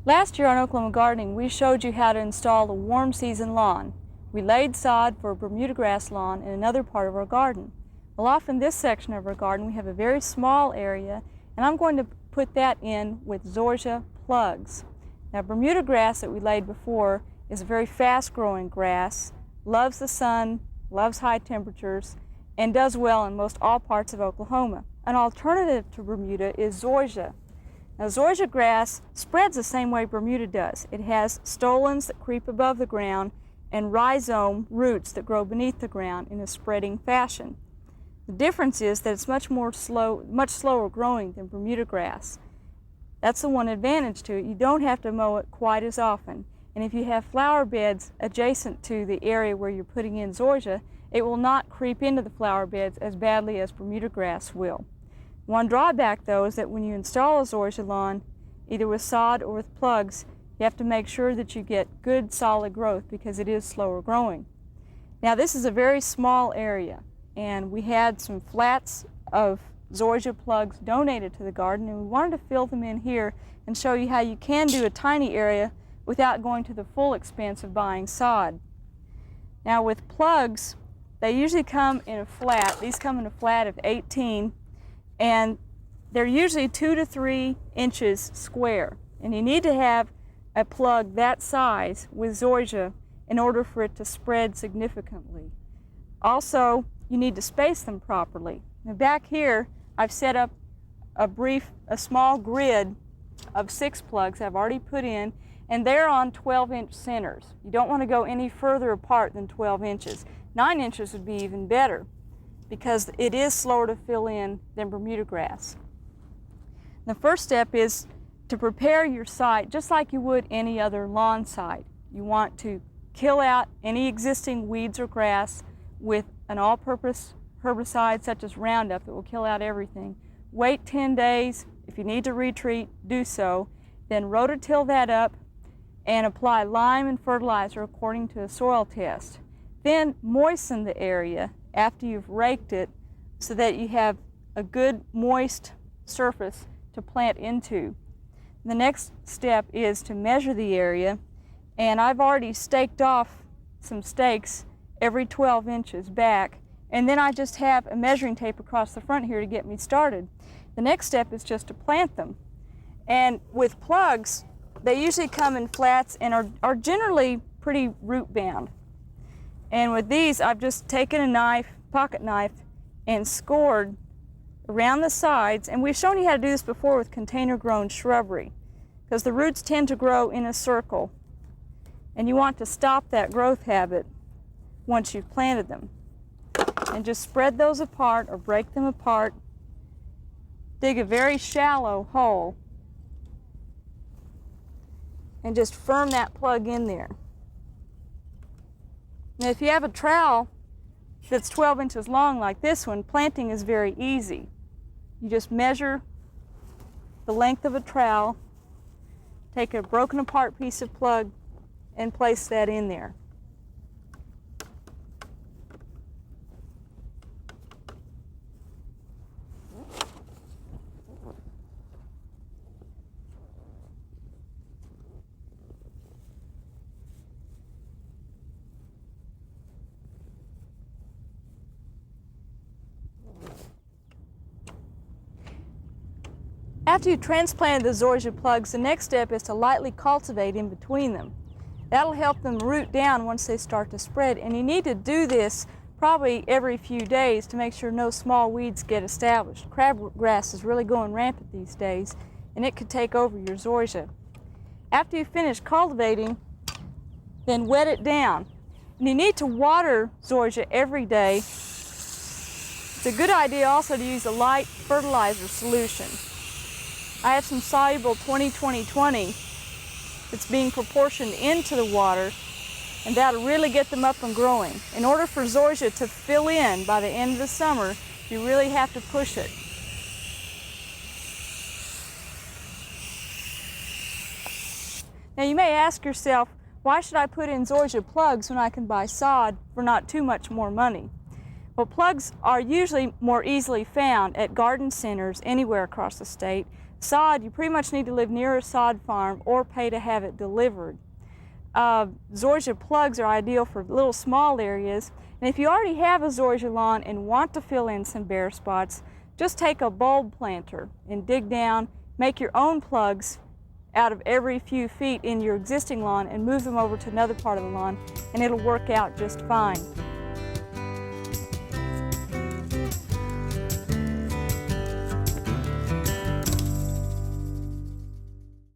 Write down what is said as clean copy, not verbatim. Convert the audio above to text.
Last year on Oklahoma Gardening, we showed you how to install a warm season lawn. We laid sod for a Bermuda grass lawn in another part of our garden. Well, off in this section of our garden, we have a very small area, and I'm going to put that in with Zoysia Plugs. Now, Bermuda grass that we laid before is a very fast-growing grass, loves the sun, loves high temperatures, and does well in most all parts of Oklahoma. An alternative to Bermuda is Zoysia. Now, Zoysia grass spreads the same way Bermuda does. It has stolons that creep above the ground and rhizome roots that grow beneath the ground in a spreading fashion. The difference is that it's much slower growing than Bermuda grass. That's the one advantage to it. You don't have to mow it quite as often. And if you have flower beds adjacent to the area where you're putting in Zoysia, it will not creep into the flower beds as badly as Bermuda grass will. One drawback, though, is that when you install a Zoysia lawn, either with sod or with plugs, you have to make sure that you get good solid growth because it is slower growing. Now, this is a very small area, and we had some flats of Zoysia plugs donated to the garden, and we wanted to fill them in here and show you how you can do a tiny area without going to the full expense of buying sod. Now, with plugs, they usually come in a flat. These come in a flat of 18. And they're usually 2 to 3 inches square. And you need to have a plug that size with Zoysia in order for it to spread significantly. Also, you need to space them properly. Now, back here, I've set up a small grid of 6 plugs I've already put in, and they're on 12-inch centers. You don't want to go any further apart than 12 inches. 9 inches would be even better, because it is slower to fill in than Bermuda grass. The first step is to prepare your site just like you would any other lawn site. You want to kill out any existing weeds or grass with an all-purpose herbicide such as Roundup that will kill out everything. Wait 10 days. If you need to retreat, do so. Then rototill that up and apply lime and fertilizer according to a soil test. Then moisten the area after you've raked it so that you have a good moist surface to plant into. The next step is to measure the area, and I've already staked off some stakes every 12 inches back, and then I just have a measuring tape across the front here to get me started. The next step is just to plant them. And with plugs, they usually come in flats and are generally pretty root bound. And with these, I've just taken a knife, pocket knife, and scored around the sides. And we've shown you how to do this before with container-grown shrubbery, because the roots tend to grow in a circle. And you want to stop that growth habit once you've planted them. And just spread those apart or break them apart. Dig a very shallow hole and just firm that plug in there. Now, if you have a trowel that's 12 inches long like this one, planting is very easy. You just measure the length of a trowel, take a broken apart piece of plug, and place that in there. After you've transplanted the Zoysia plugs, the next step is to lightly cultivate in between them. That'll help them root down once they start to spread, and you need to do this probably every few days to make sure no small weeds get established. Crabgrass is really going rampant these days, and it could take over your Zoysia. After you finish cultivating, then wet it down. And you need to water Zoysia every day. It's a good idea also to use a light fertilizer solution. I have some soluble 20-20-20 that's being proportioned into the water, and that'll really get them up and growing. In order for Zoysia to fill in by the end of the summer, you really have to push it. Now, you may ask yourself, why should I put in Zoysia plugs when I can buy sod for not too much more money? Well, plugs are usually more easily found at garden centers anywhere across the state. Sod, you pretty much need to live near a sod farm or pay to have it delivered. Zoysia plugs are ideal for little small areas, and if you already have a zoysia lawn and want to fill in some bare spots, just take a bulb planter and dig down, make your own plugs out of every few feet in your existing lawn and move them over to another part of the lawn, and it'll work out just fine.